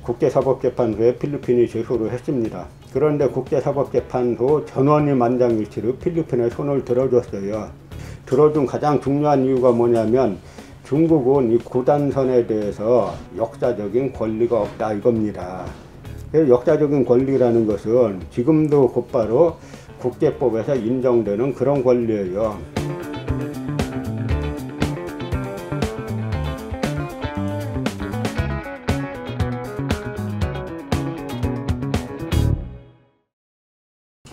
국제사법재판소에 필리핀이 제소를 했습니다. 그런데 국제사법재판소 전원이 만장일치로 필리핀에 손을 들어줬어요. 들어준 가장 중요한 이유가 뭐냐면 중국은 이 구단선에 대해서 역사적인 권리가 없다 이겁니다. 역사적인 권리라는 것은 지금도 곧바로 국제법에서 인정되는 그런 권리예요.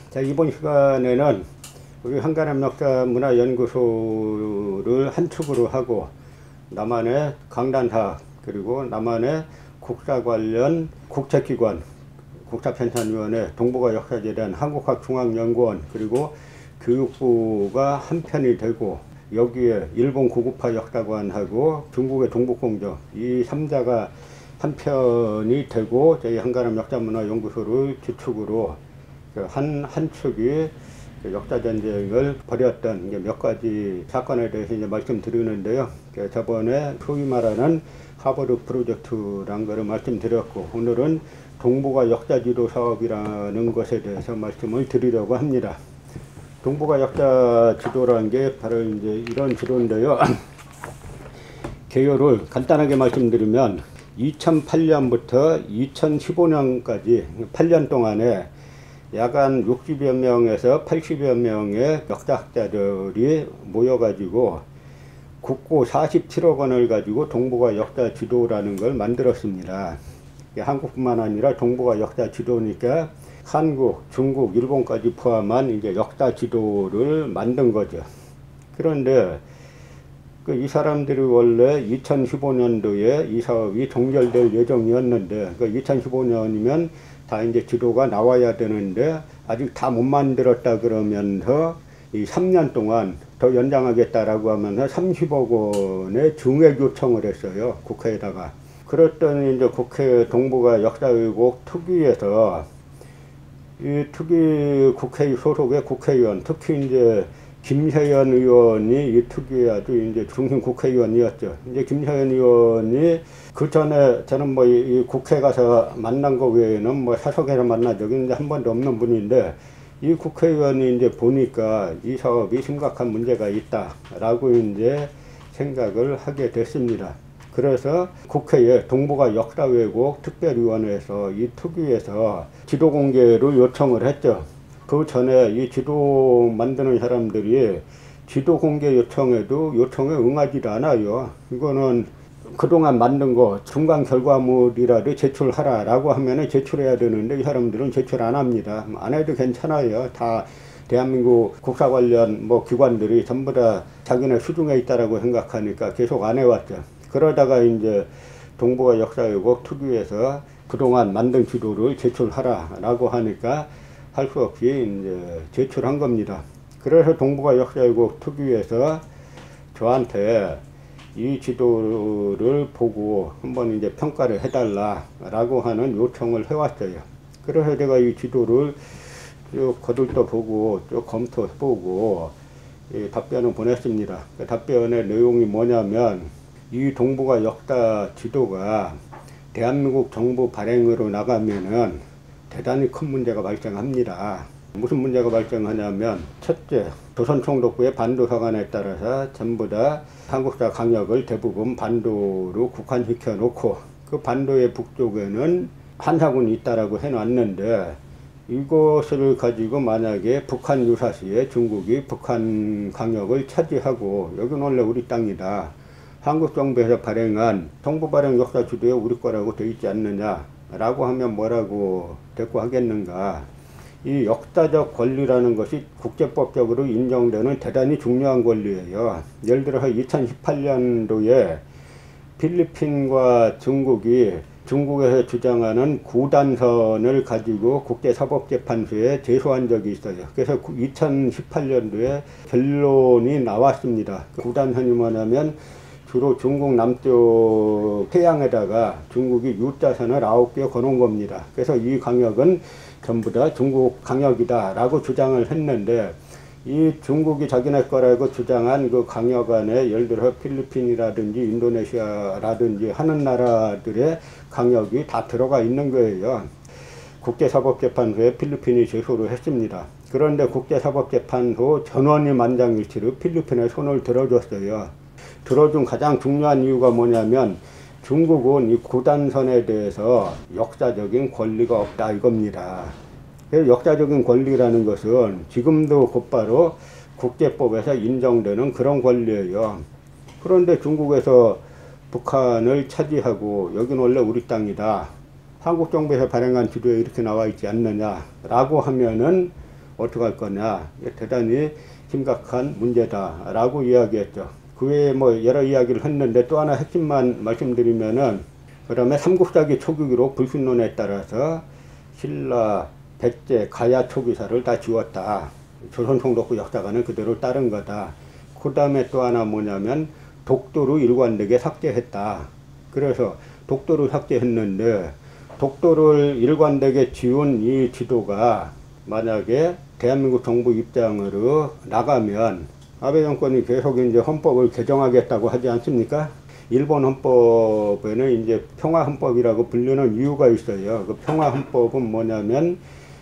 자, 이번 시간에는 우리 한가람역사문화연구소를 한 축으로 하고 남한의 강단사학 그리고 남한의 국사 관련 국책기관 국사편찬위원회 동북아 역사재단 한국학중앙연구원 그리고 교육부가 한편이 되고 여기에 일본 고구파 역사관하고 중국의 동북공정 이 3자가 한편이 되고 저희 한가람역사문화연구소를 주축으로 한 축이 역사전쟁을 벌였던 몇 가지 사건에 대해서 이제 말씀드리는데요. 저번에 소위 말하는 하버드 프로젝트라는 것을 말씀드렸고 오늘은 동북아 역사지도 사업이라는 것에 대해서 말씀을 드리려고 합니다. 동북아 역사지도라는 게 바로 이제 이런 지도인데요. 개요를 간단하게 말씀드리면 2008년부터 2015년까지 8년 동안에 약 한 60여 명에서 80여 명의 역사학자들이 모여가지고 국고 47억 원을 가지고 동북아 역사 지도라는 걸 만들었습니다. 한국뿐만 아니라 동북아 역사 지도니까 한국, 중국, 일본까지 포함한 이제 역사 지도를 만든 거죠. 그런데 이 사람들이 원래 2015년도에 이 사업이 종결될 예정이었는데 2015년이면 다 이제 지도가 나와야 되는데 아직 다 못 만들었다 그러면서 이 3년 동안 더 연장하겠다라고 하면서 30억 원의 증액 요청을 했어요. 국회에다가. 그랬더니 이제 국회 동북아 역사의혹 특위에서 이 특위 국회 소속의 국회의원 특히 이제 김세연 의원이 이 특위에 아주 이제 중심 국회의원이었죠. 이제 김세연 의원이 그 전에 저는 뭐 이 국회 가서 만난 거 외에는 뭐 사석에서 만난 적이 이제 한 번도 없는 분인데 이 국회의원이 이제 보니까 이 사업이 심각한 문제가 있다라고 이제 생각을 하게 됐습니다. 그래서 국회에 동북아 역사왜곡 특별위원회에서 이 특위에서 지도 공개를 요청을 했죠. 그 전에 이 지도 만드는 사람들이 지도 공개 요청에도 요청에 응하지도 않아요. 이거는 그동안 만든 거 중간 결과물이라도 제출하라라고 하면은 제출해야 되는데 이 사람들은 제출 안 합니다. 안 해도 괜찮아요. 다 대한민국 국사 관련 뭐 기관들이 전부 다 자기네 수중에 있다라고 생각하니까 계속 안 해왔죠. 그러다가 이제 동북아 역사왜곡 특위에서 그동안 만든 지도를 제출하라라고 하니까 할 수 없이 이제 제출한 겁니다. 그래서 동북아 역사왜곡 특위에서 저한테 이 지도를 보고 한번 이제 평가를 해달라라고 하는 요청을 해왔어요. 그래서 제가 이 지도를 쭉 거들떠 보고 쭉 검토해 보고 답변을 보냈습니다. 그 답변의 내용이 뭐냐면 이 동북아 역사 지도가 대한민국 정부 발행으로 나가면은 대단히 큰 문제가 발생합니다. 무슨 문제가 발생하냐면 첫째, 조선총독부의 반도서관에 따라서 전부 다 한국사 강역을 대부분 반도로 국한시켜 놓고 그 반도의 북쪽에는 한사군이 있다라고 해놨는데 이것을 가지고 만약에 북한 유사시에 중국이 북한 강역을 차지하고 여기는 원래 우리 땅이다. 한국 정부에서 발행한 정부 발행 역사 지도에 우리 거라고 되어 있지 않느냐라고 하면 뭐라고 대꾸하겠는가. 이 역사적 권리라는 것이 국제법적으로 인정되는 대단히 중요한 권리예요. 예를 들어서 2018년도에 필리핀과 중국이 중국에서 주장하는 구단선을 가지고 국제사법재판소에 제소한 적이 있어요. 그래서 2018년도에 결론이 나왔습니다. 구단선이 뭐냐면 주로 중국 남쪽 해양에다가 중국이 U자선을 9개 거놓은 겁니다. 그래서 이 강역은 전부 다 중국 강역이다 라고 주장을 했는데 이 중국이 자기네 거라고 주장한 그 강역안에 예를 들어 필리핀이라든지 인도네시아라든지 하는 나라들의 강역이 다 들어가 있는 거예요. 국제사법재판소에 필리핀이 제소를 했습니다. 그런데 국제사법재판소 전원이 만장일치로 필리핀에 손을 들어줬어요. 들어준 가장 중요한 이유가 뭐냐면 중국은 이 구단선에 대해서 역사적인 권리가 없다 이겁니다. 역사적인 권리라는 것은 지금도 곧바로 국제법에서 인정되는 그런 권리예요. 그런데 중국에서 북한을 차지하고 여긴 원래 우리 땅이다. 한국 정부에서 발행한 지도에 이렇게 나와 있지 않느냐 라고 하면은 어떡할 거냐. 대단히 심각한 문제다 라고 이야기했죠. 그 외에 뭐 여러 이야기를 했는데 또 하나 핵심만 말씀드리면은 그 다음에 삼국사기 초기로 불신론에 따라서 신라, 백제, 가야 초기사를 다 지웠다. 조선총독부 역사관은 그대로 따른 거다. 그 다음에 또 하나 뭐냐면 독도를 일관되게 삭제했다. 그래서 독도를 삭제했는데 독도를 일관되게 지운 이 지도가 만약에 대한민국 정부 입장으로 나가면 아베 정권이 계속 이제 헌법을 개정하겠다고 하지 않습니까? 일본 헌법에는 이제 평화헌법이라고 불리는 이유가 있어요. 그 평화헌법은 뭐냐면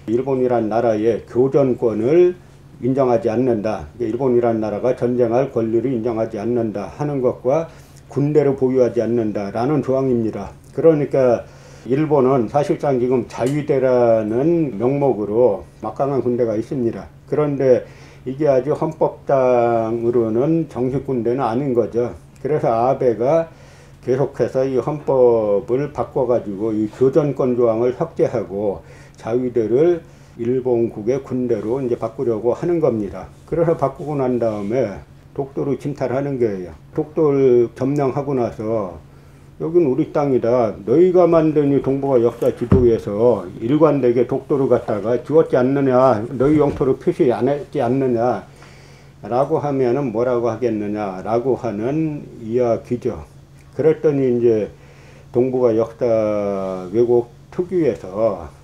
일본이란 나라의 교전권을 인정하지 않는다. 일본이란 나라가 전쟁할 권리를 인정하지 않는다 하는 것과 군대를 보유하지 않는다라는 조항입니다. 그러니까 일본은 사실상 지금 자위대라는 명목으로 막강한 군대가 있습니다. 그런데 이게 아주 헌법상으로는 정식 군대는 아닌 거죠. 그래서 아베가 계속해서 이 헌법을 바꿔가지고 이 교전권 조항을 삭제하고 자위대를 일본국의 군대로 이제 바꾸려고 하는 겁니다. 그래서 바꾸고 난 다음에 독도를 침탈하는 거예요. 독도를 점령하고 나서 여긴 우리 땅이다. 너희가 만든 이 동북아 역사 지도에서 일관되게 독도를 갖다가 지웠지 않느냐. 너희 영토를 표시 안 했지 않느냐. 라고 하면은 뭐라고 하겠느냐. 라고 하는 이야기죠. 그랬더니 이제 동북아 역사 왜곡 특위에서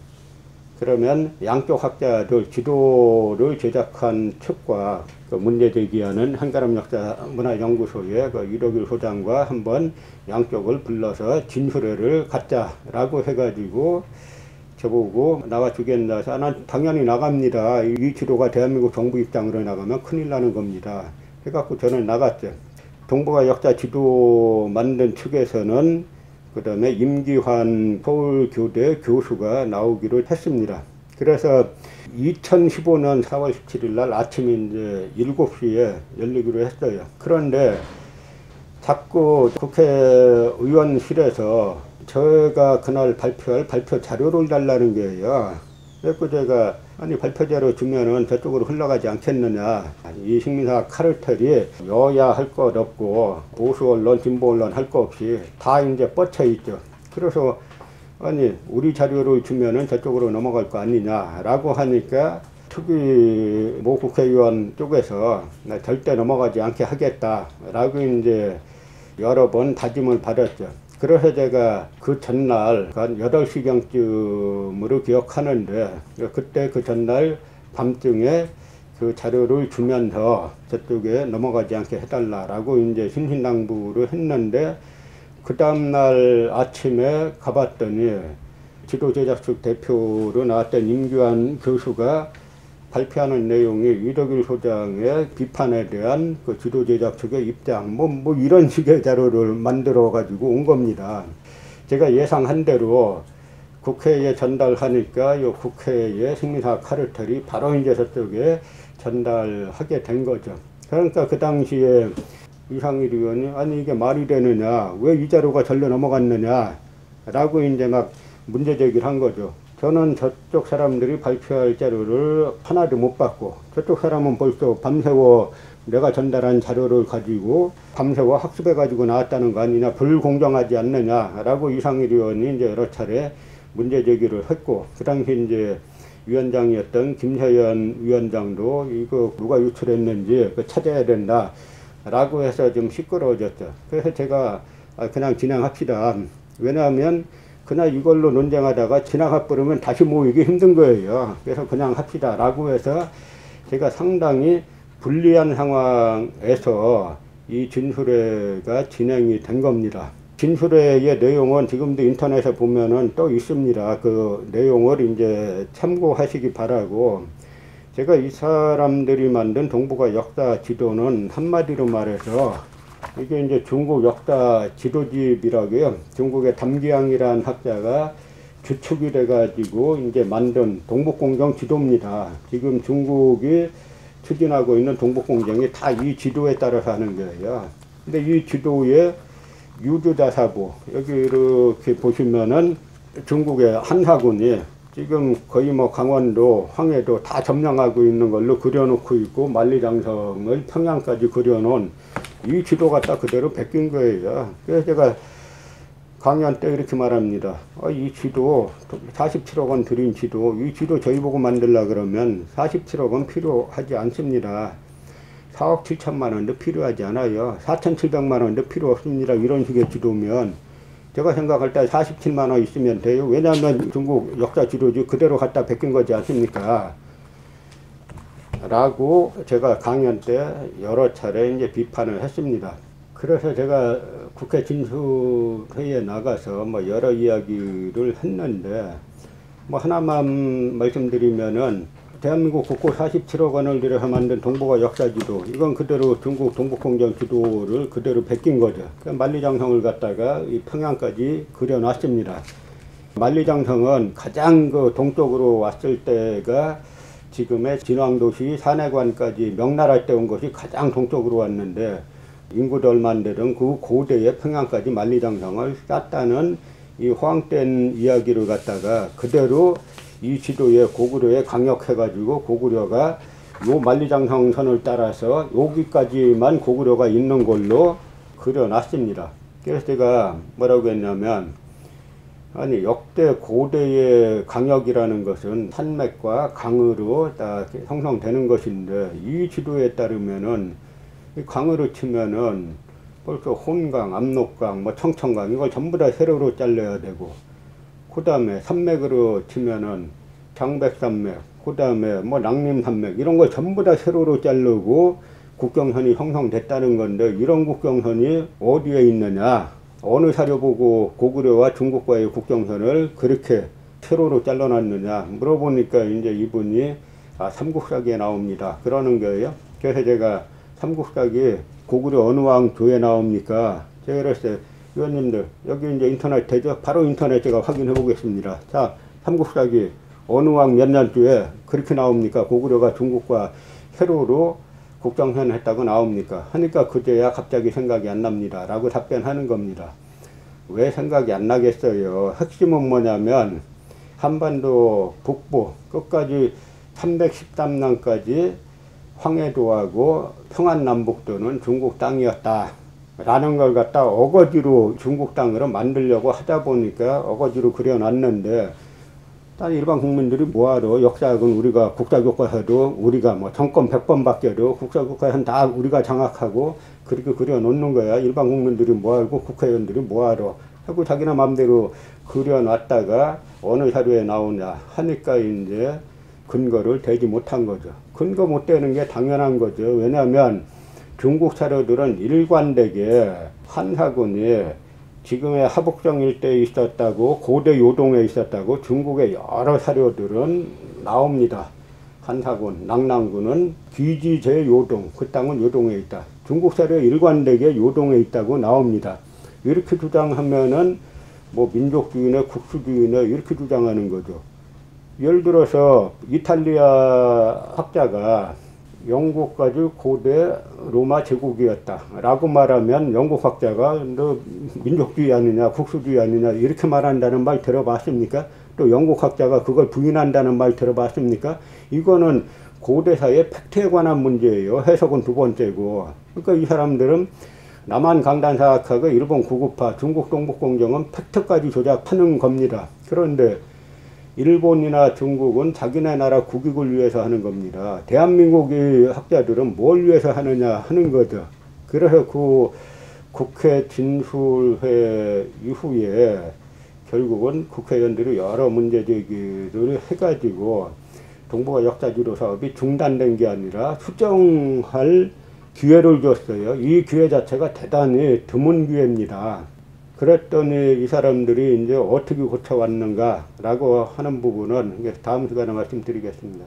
그러면 양쪽 학자들 지도를 제작한 측과 그 문제 제기하는 한가람 역사문화연구소의 그 이덕일 소장과 한번 양쪽을 불러서 진술회를 갖자라고 해가지고 저보고 나와주겠나 해서 난 당연히 나갑니다. 이 지도가 대한민국 정부 입장으로 나가면 큰일 나는 겁니다. 해갖고 저는 나갔죠. 동북아 역사 지도 만든 측에서는 그 다음에 임기환 서울교대 교수가 나오기로 했습니다. 그래서 2015년 4월 17일 날 아침 이제 7시에 열리기로 했어요. 그런데 자꾸 국회의원실에서 제가 그날 발표할 발표 자료를 달라는 거예요. 그래서 제가 아니 발표 자료 주면은 저쪽으로 흘러가지 않겠느냐. 이 식민사 카르텔이 여야 할 것 없고 보수 언론, 진보 언론 할 거 없이 다 이제 뻗쳐 있죠. 그래서 아니 우리 자료를 주면은 저쪽으로 넘어갈 거 아니냐라고 하니까 특위 모 국회의원 쪽에서 나 절대 넘어가지 않게 하겠다라고 이제 여러 번 다짐을 받았죠. 그래서 제가 그 전날 한 8시경쯤으로 기억하는데 그때 그 전날 밤중에 그 자료를 주면서 저쪽에 넘어가지 않게 해달라라고 이제 신신당부를 했는데 그 다음날 아침에 가봤더니 지도제작측 대표로 나왔던 임규환 교수가 발표하는 내용이 이덕일 소장의 비판에 대한 그 지도제작 측의 입장, 뭐 이런 식의 자료를 만들어 가지고 온 겁니다. 제가 예상한 대로 국회에 전달하니까 이 국회의 식민사 카르텔이 바로 이제 저쪽에 전달하게 된 거죠. 그러니까 그 당시에 이상일 의원이 아니 이게 말이 되느냐, 왜 이 자료가 절로 넘어갔느냐, 라고 이제 막 문제 제기를 한 거죠. 저는 저쪽 사람들이 발표할 자료를 하나도 못 받고 저쪽 사람은 벌써 밤새워 내가 전달한 자료를 가지고 밤새워 학습해 가지고 나왔다는 거 아니냐, 불공정하지 않느냐라고 이상일 의원이 이제 여러 차례 문제 제기를 했고 그 당시 이제 위원장이었던 김혜연 위원장도 이거 누가 유출했는지 찾아야 된다라고 해서 좀 시끄러워졌죠. 그래서 제가 그냥 진행합시다. 왜냐하면 그냥 이걸로 논쟁하다가 지나가 버리면 다시 모이기 힘든 거예요. 그래서 그냥 합시다 라고 해서 제가 상당히 불리한 상황에서 이 진술회가 진행이 된 겁니다. 진술회의 내용은 지금도 인터넷에 보면은 또 있습니다. 그 내용을 이제 참고하시기 바라고, 제가 이 사람들이 만든 동북아 역사 지도는 한마디로 말해서 이게 이제 중국 역사 지도집이라고요. 중국의 담기양이라는 학자가 주축이 돼가지고 이제 만든 동북공정 지도입니다. 지금 중국이 추진하고 있는 동북공정이 다 이 지도에 따라서 하는 거예요. 근데 이 지도에 유주자사부, 여기 이렇게 보시면은 중국의 한사군이 지금 거의 뭐 강원도, 황해도 다 점령하고 있는 걸로 그려놓고 있고, 만리장성을 평양까지 그려놓은 이 지도가 딱 그대로 베낀 거예요. 그래서 제가 강연 때 이렇게 말합니다. 이 지도, 47억 원 들인 지도, 이 지도 저희 보고 만들려 그러면 47억 원 필요하지 않습니다. 4억 7천만 원도 필요하지 않아요. 4,700만 원도 필요 없습니다. 이런 식의 지도면 제가 생각할 때 47만 원 있으면 돼요. 왜냐하면 중국 역사 지도지 그대로 갖다 베낀 거지 않습니까? 라고 제가 강연 때 여러 차례 이제 비판을 했습니다. 그래서 제가 국회 진술회의에 나가서 뭐 여러 이야기를 했는데, 뭐 하나만 말씀드리면은 대한민국 국고 47억 원을 들여서 만든 동북아 역사지도, 이건 그대로 중국 동북공정 지도를 그대로 베낀 거죠. 만리장성을 갖다가 이 평양까지 그려놨습니다. 만리장성은 가장 그 동쪽으로 왔을 때가 지금의 진왕도시 산해관까지 명나라 때 온 것이 가장 동쪽으로 왔는데, 인구도 얼마 안 되던 그 고대의 평양까지 만리장성을 쌌다는 이 허황된 이야기를 갖다가 그대로 이 지도에 고구려에 강력해가지고 고구려가 요 만리장성 선을 따라서 여기까지만 고구려가 있는 걸로 그려놨습니다. 그래서 제가 뭐라고 했냐면, 아니 역대 고대의 강역이라는 것은 산맥과 강으로 다 형성되는 것인데, 이 지도에 따르면은 이 강으로 치면은 벌써 혼강, 압록강, 뭐 청천강, 이걸 전부 다 세로로 잘라야 되고, 그 다음에 산맥으로 치면은 장백산맥, 그 다음에 뭐 낭림산맥, 이런 걸 전부 다 세로로 자르고 국경선이 형성됐다는 건데, 이런 국경선이 어디에 있느냐, 어느 사료 보고 고구려와 중국과의 국경선을 그렇게 세로로 잘라놨느냐 물어보니까 이제 이분이 삼국사기에 나옵니다 그러는 거예요. 그래서 제가 삼국사기 고구려 어느 왕 조에 나옵니까? 제가 그랬어요. 위원님들 여기 이제 인터넷 되죠? 바로 인터넷 제가 확인해 보겠습니다. 자, 삼국사기 어느 왕 몇 년도에 그렇게 나옵니까? 고구려가 중국과 세로로 국경선 했다고 나옵니까? 하니까 그제야 갑자기 생각이 안 납니다 라고 답변하는 겁니다. 왜 생각이 안 나겠어요? 핵심은 뭐냐면 한반도 북부 끝까지 313남까지 황해도하고 평안남북도는 중국 땅이었다 라는 걸 갖다 어거지로 중국 땅으로 만들려고 하다 보니까 어거지로 그려놨는데, 딴 일반 국민들이 뭐하러, 역사학은 우리가 국사교과서도 우리가 뭐 정권 100번 바뀌어도 국사교과서는 다 우리가 장악하고 그렇게 그려놓는 거야. 일반 국민들이 뭐하고 국회의원들이 뭐하러 하고 자기네 마음대로 그려놨다가 어느 자료에 나오냐 하니까 이제 근거를 대지 못한 거죠. 근거 못 대는 게 당연한 거죠. 왜냐하면 중국 자료들은 일관되게 한사군이 지금의 하북정 일대에 있었다고, 고대 요동에 있었다고 중국의 여러 사료들은 나옵니다. 한사군, 낙랑군은 귀지제 요동, 그 땅은 요동에 있다. 중국 사료에 일관되게 요동에 있다고 나옵니다. 이렇게 주장하면은 뭐 민족주의네 국수주의네 이렇게 주장하는 거죠. 예를 들어서 이탈리아 학자가 영국까지 고대 로마 제국이었다 라고 말하면 영국 학자가 너 민족주의 아니냐 국수주의 아니냐 이렇게 말한다는 말 들어봤습니까? 또 영국 학자가 그걸 부인한다는 말 들어봤습니까? 이거는 고대사의 팩트에 관한 문제예요. 해석은 두 번째고. 그러니까 이 사람들은 남한 강단사학하고 일본 구구파, 중국 동북공정은 팩트까지 조작하는 겁니다. 그런데 일본이나 중국은 자기네 나라 국익을 위해서 하는 겁니다. 대한민국의 학자들은 뭘 위해서 하느냐 하는 거죠. 그래서 그 국회 진술회 이후에 결국은 국회의원들이 여러 문제 제기를 해가지고 동북아 역사지도 사업이 중단된 게 아니라 수정할 기회를 줬어요. 이 기회 자체가 대단히 드문 기회입니다. 그랬더니 이 사람들이 이제 어떻게 고쳐왔는가라고 하는 부분은 다음 시간에 말씀드리겠습니다.